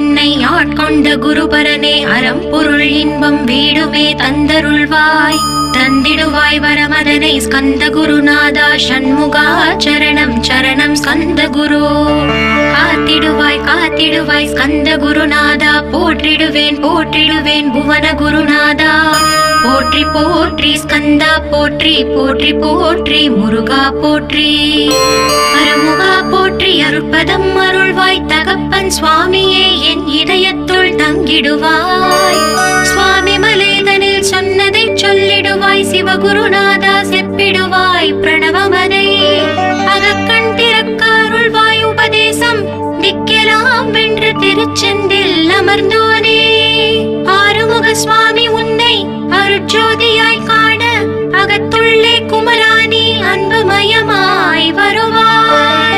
என்னை ஆட்கொண்ட குருபரனே அறம் பொருள் இன்பம் வீடுமே தந்தருள்வாய் தந்திடுவாய் வரமதனை ஸ்கந்த குருநாதா ஷண்முகா சரணம் சரணம் ஸ்கந்த குரு காத்திடுவாய் காத்திடுவாய் ஸ்கந்த குருநாதா போற்றிடுவேன் போற்றிடுவேன் புவன குருநாதா போற்றி போற்றி ஸ்கந்தா போற்றி போற்றி போற்றி முருகா போற்றி அருமுகா போற்றி அருட்பதம் அருள்வாய் தகப்பன் சுவாமியே என் இதயத்துள் தங்கிடுவாய் சுவாமி மலேதனில் சொன்னதை சொல்லிடுவாய் சிவகுருநாதா செப்பிடுவாய் பிரணவமதை அகக்கண் திறக்க அருள்வாய் உபதேசம் திக்கெல்லாம் வென்று திருச்செந்தில் அமர்ந்தோனே ஆறுமுக சுவாமி உன்னை அருட்ஜோதியாய் காண அகத்துள்ளே குமராணி அன்புமயமாய் வருவாய்.